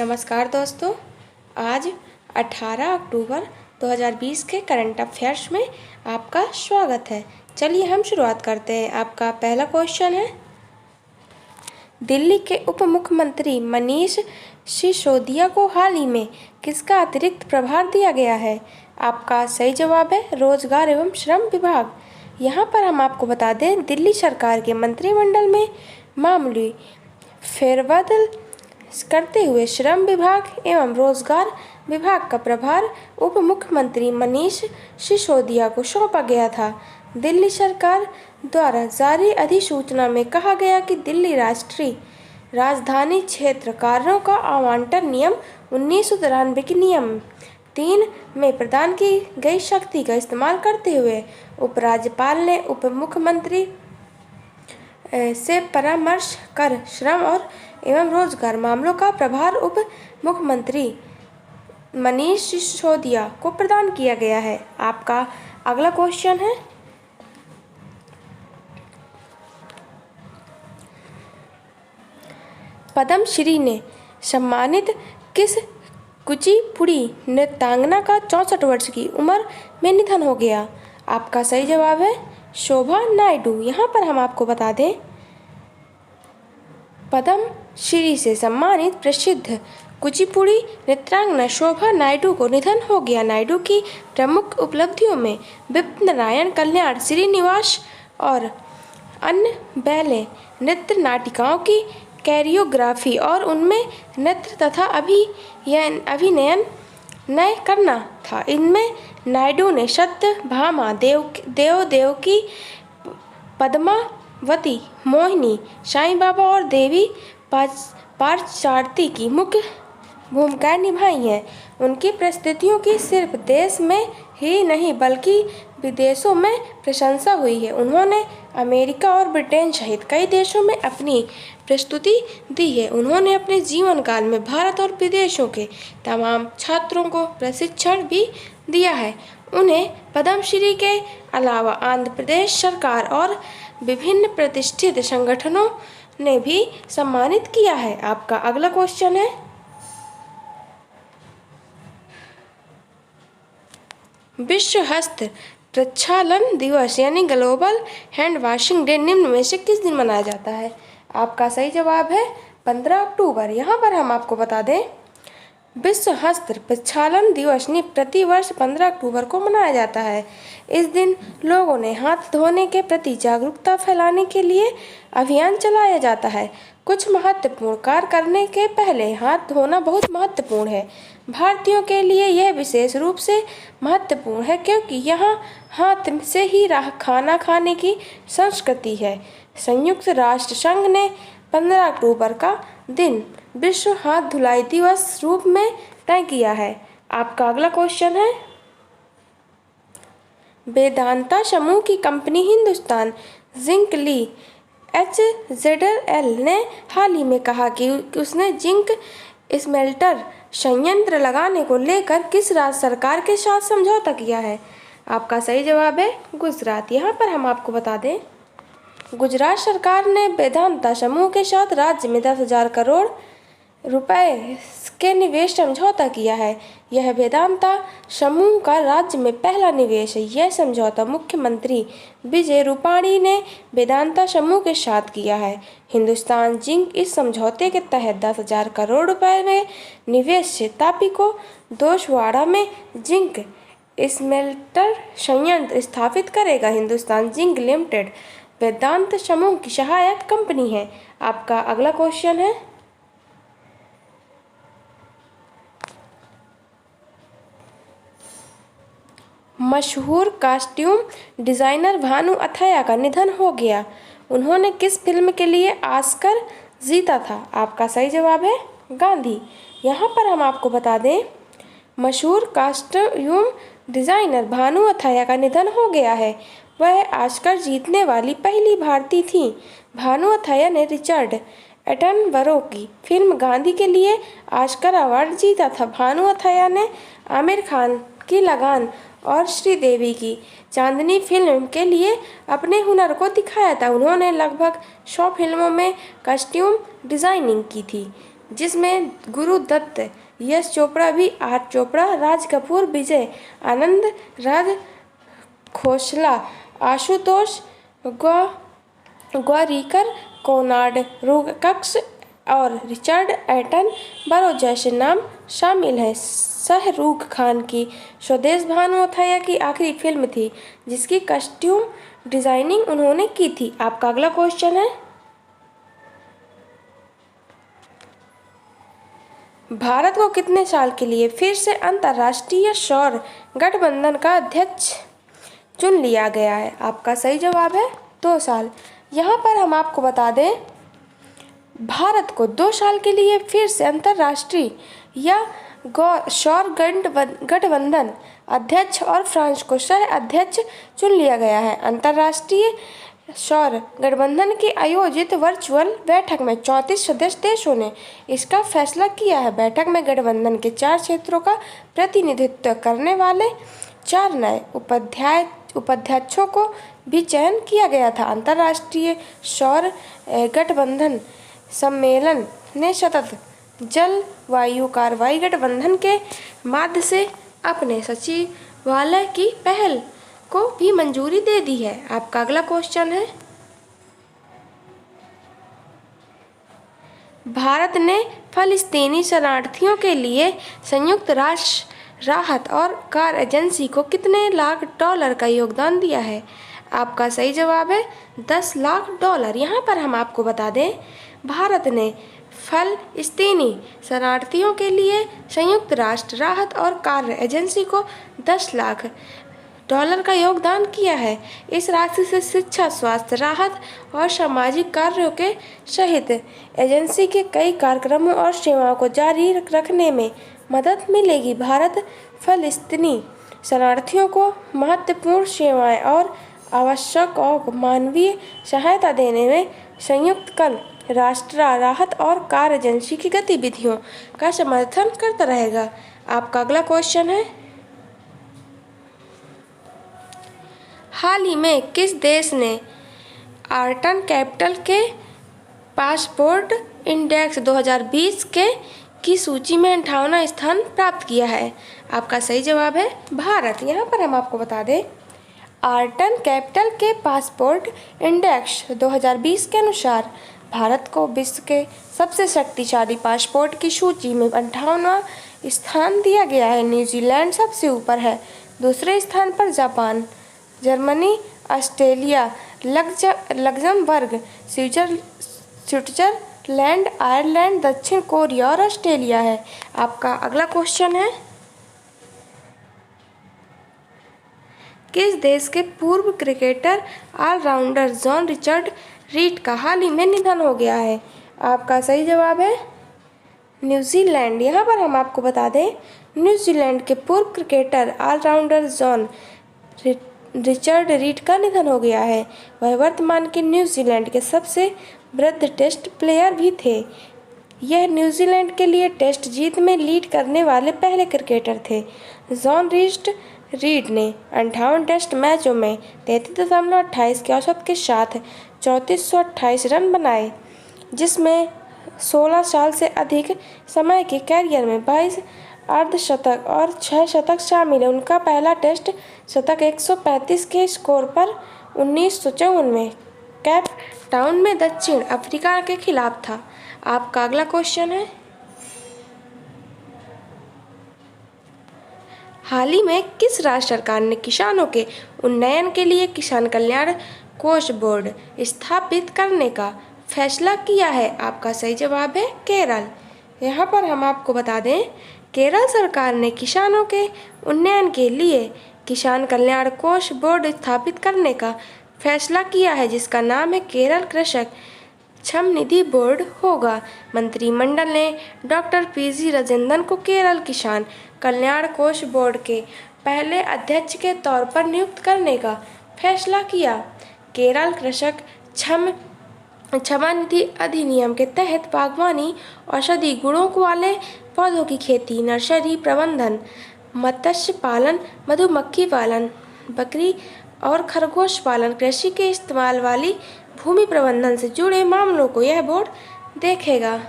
नमस्कार दोस्तों, आज 18 अक्टूबर 2020 के करंट अफेयर्स में आपका स्वागत है। चलिए हम शुरुआत करते हैं। आपका पहला क्वेश्चन है, दिल्ली के उप मुख्यमंत्री मनीष सिसोदिया को हाल ही में किसका अतिरिक्त प्रभार दिया गया है? आपका सही जवाब है रोजगार एवं श्रम विभाग। यहाँ पर हम आपको बता दें, दिल्ली सरकार के मंत्रिमंडल में मामूली फेरबदल करते हुए श्रम विभाग एवं रोजगार विभाग का प्रभार उप मुख्यमंत्री मनीष सिसोदिया को सौंपा गया था। दिल्ली सरकार द्वारा जारी अधिसूचना में कहा गया कि दिल्ली राष्ट्रीय राजधानी क्षेत्र कार्यों का आवंटन नियम 1993 के नियम 3 में प्रदान की गई शक्ति का इस्तेमाल करते हुए उपराज्यपाल ने उप मुख्यमंत्री से परामर्श कर श्रम और एवं रोजगार मामलों का प्रभार उप मुख्यमंत्री मनीष सिसोदिया को प्रदान किया गया है। आपका अगला क्वेश्चन है, पद्मश्री ने सम्मानित किस कुचिपुड़ी नृत्यांगना का 64 वर्ष की उम्र में निधन हो गया? आपका सही जवाब है शोभा नायडू। यहाँ पर हम आपको बता दें, पद्मश्री से सम्मानित प्रसिद्ध कुचिपुड़ी नृत्यांगना शोभा नायडू को निधन हो गया। नायडू की प्रमुख उपलब्धियों में विप्र नारायण कल्याण, श्रीनिवास और अन्य बैले नृत्य नाटिकाओं की कैरियोग्राफी और उनमें नृत्य तथा अभिनयन नय करना था। इनमें नायडू ने सत्यभामा, देवकी, पद्मावती, मोहिनी, साईं बाबा और देवी पार्वती की मुख्य भूमिकाएं निभाई हैं। उनकी प्रस्तुतियों की सिर्फ देश में ही नहीं बल्कि विदेशों में प्रशंसा हुई है। उन्होंने अमेरिका और ब्रिटेन सहित कई देशों में अपनी प्रस्तुति दी है। उन्होंने अपने जीवन काल में भारत और विदेशों के तमाम छात्रों को प्रशिक्षण भी दिया है। उन्हें पद्मश्री के अलावा आंध्र प्रदेश सरकार और विभिन्न प्रतिष्ठित संगठनों ने भी सम्मानित किया है। आपका अगला क्वेश्चन है, विश्व हस्त प्रक्षालन दिवस यानी ग्लोबल हैंड वॉशिंग डे निम्न में से किस दिन मनाया जाता है? आपका सही जवाब है 15 अक्टूबर। यहाँ पर हम आपको बता दें, विश्व हस्त प्रक्षालन दिवस प्रतिवर्ष 15 अक्टूबर को मनाया जाता है। इस दिन लोगों ने हाथ धोने के प्रति जागरूकता फैलाने के लिए अभियान चलाया जाता है। कुछ महत्वपूर्ण कार्य करने के पहले हाथ धोना बहुत महत्वपूर्ण है। भारतीयों के लिए यह विशेष रूप से महत्वपूर्ण है क्योंकि यहाँ हाथ से ही खाना खाने की संस्कृति है। संयुक्त राष्ट्र संघ ने 15 अक्टूबर का दिन विश्व हाथ धुलाई दिवस रूप में तय किया है। आपका अगला क्वेश्चन है, वेदांता समूह की कंपनी हिंदुस्तान जिंक ली HZL ने हाल ही में कहा कि उसने जिंक स्मेल्टर संयंत्र लगाने को लेकर किस राज्य सरकार के साथ समझौता किया है? आपका सही जवाब है गुजरात। यहाँ पर हम आपको बता दें, गुजरात सरकार ने वेदांता समूह के साथ राज्य में 10,000 करोड़ रुपए के निवेश समझौता किया है। यह वेदांता समूह का राज्य में पहला निवेश है। यह समझौता मुख्यमंत्री विजय रूपाणी ने वेदांता समूह के साथ किया है। हिंदुस्तान जिंक इस समझौते के तहत 10,000 करोड़ रुपए में निवेश से तापी को दोसवाड़ा में जिंक स्मेल्टर संयंत्र स्थापित करेगा। हिंदुस्तान जिंक लिमिटेड वेदांत समूह की सहायक कंपनी है। आपका अगला क्वेश्चन है, मशहूर कॉस्ट्यूम डिजाइनर भानु अथैया का निधन हो गया। उन्होंने किस फिल्म के लिए ऑस्कर जीता था? आपका सही जवाब है गांधी। यहाँ पर हम आपको बता दें, मशहूर कॉस्ट्यूम डिजाइनर भानु अथैया का निधन हो गया है। वह ऑस्कर जीतने वाली पहली भारतीय थी। भानु अथैया ने रिचर्ड एटनबरो की फिल्म गांधी के लिए ऑस्कर अवार्ड जीता था। भानु अथैया ने आमिर खान की लगान और श्रीदेवी की चांदनी फिल्म के लिए अपने हुनर को दिखाया था। उन्होंने लगभग 100 फिल्मों में कॉस्ट्यूम डिजाइनिंग की थी। जिसमें गुरु दत्त, यश चोपड़ा भी, R Chopra, Raj Kapoor, Vijay Anand, Raj Khosla, Ashutosh Gowariker, Conrad Rooks और रिचर्ड एटन बरो जैसे नाम शामिल हैं। शाहरुख खान की स्वदेश भानुमथाया की आखिरी फिल्म थी जिसकी कॉस्ट्यूम डिजाइनिंग उन्होंने की थी। आपका अगला क्वेश्चन है, भारत को कितने साल के लिए फिर से अंतर्राष्ट्रीय सौर गठबंधन का अध्यक्ष चुन लिया गया है? आपका सही जवाब है 2 साल। यहाँ पर हम आपको बता दें, भारत को 2 साल के लिए फिर से अंतर्राष्ट्रीय या सौर गठबंधन अध्यक्ष और फ्रांस को सह अध्यक्ष चुन लिया गया है। अंतर्राष्ट्रीय सौर गठबंधन की आयोजित वर्चुअल बैठक में 34 सदस्य देशों ने इसका फैसला किया है। बैठक में गठबंधन के 4 क्षेत्रों का प्रतिनिधित्व करने वाले 4 नए उपाध्यक्षों को भी चयन किया गया था। अंतर्राष्ट्रीय सौर गठबंधन सम्मेलन ने सतत जलवायु कार्रवाई गठबंधन के माध्यम से अपने सचिवालय की पहल को भी मंजूरी दे दी है। आपका अगला क्वेश्चन है, भारत ने फलस्तीनी शरणार्थियों के लिए संयुक्त राष्ट्र राहत और कार्य एजेंसी को कितने लाख डॉलर का योगदान दिया है? आपका सही जवाब है 10 लाख डॉलर। यहाँ पर हम आपको बता दें, भारत ने फलस्तीनी शरणार्थियों के लिए संयुक्त राष्ट्र राहत और कार्य एजेंसी को 10 लाख डॉलर का योगदान किया है। इस राशि से शिक्षा, स्वास्थ्य, राहत और सामाजिक कार्यों के सहित एजेंसी के कई कार्यक्रमों और सेवाओं को जारी रखने में मदद मिलेगी। भारत फलस्तीनी शरणार्थियों को महत्वपूर्ण सेवाएं और आवश्यक और मानवीय सहायता देने में संयुक्त राष्ट्र राहत और कार्य एजेंसी की गतिविधियों का समर्थन करता रहेगा। आपका अगला क्वेश्चन है, हाल ही में किस देश ने आर्टन कैपिटल के पासपोर्ट इंडेक्स 2020 की सूची में 58वां स्थान प्राप्त किया है? आपका सही जवाब है भारत। यहाँ पर हम आपको बता दें, आर्टन कैपिटल के पासपोर्ट इंडेक्स 2020 के अनुसार भारत को विश्व के सबसे शक्तिशाली पासपोर्ट की सूची में 58वां स्थान दिया गया है। न्यूजीलैंड सबसे ऊपर है, दूसरे स्थान पर Japan, Germany, Australia, Luxembourg, Switzerland, Ireland, दक्षिण कोरिया और ऑस्ट्रेलिया है। आपका अगला क्वेश्चन है, किस देश के पूर्व cricketer allrounder John Richard Reid का हाल ही में निधन हो गया है? आपका सही जवाब है न्यूजीलैंड। यहाँ पर हम आपको बता दें, न्यूजीलैंड के पूर्व cricketer allrounder John Richard Reid का निधन हो गया है। वह वर्तमान के न्यूजीलैंड के सबसे वृद्ध टेस्ट प्लेयर भी थे। यह न्यूजीलैंड के लिए टेस्ट जीत में लीड करने वाले पहले क्रिकेटर थे। जॉन रीड ने 58 टेस्ट मैचों में 33.28 की औसत के साथ 3428 रन बनाए, जिसमें 16 साल से अधिक समय के कैरियर में 22 अर्धशतक और 6 शतक शामिल है। उनका पहला टेस्ट शतक 135 के स्कोर पर 1954 में केप टाउन में दक्षिण अफ्रीका के खिलाफ था। आपका अगला क्वेश्चन है, हाल ही में किस राज्य सरकार ने किसानों के उन्नयन के लिए किसान कल्याण कोष बोर्ड स्थापित करने का फैसला किया है? आपका सही जवाब है केरल। यहाँ पर हम आपको बता दें, केरल सरकार ने किसानों के उन्नयन के लिए किसान कल्याण कोष बोर्ड स्थापित करने का फैसला किया है, जिसका नाम है केरल कृषक क्षमनिधि बोर्ड होगा। मंत्रिमंडल ने डॉक्टर पीजी राजेंद्रन को केरल किसान कल्याण कोष बोर्ड के पहले अध्यक्ष के तौर पर नियुक्त करने का फैसला किया। केरल कृषक क्षमनिधि अधिनियम के तहत बागवानी, औषधि गुणों वाले पौधों की खेती, नर्सरी प्रबंधन, मत्स्य पालन, मधुमक्खी पालन, बकरी और खरगोश पालन, कृषि के इस्तेमाल वाली भूमि प्रबंधन से जुड़े मामलों को यह बोर्ड देखेगा।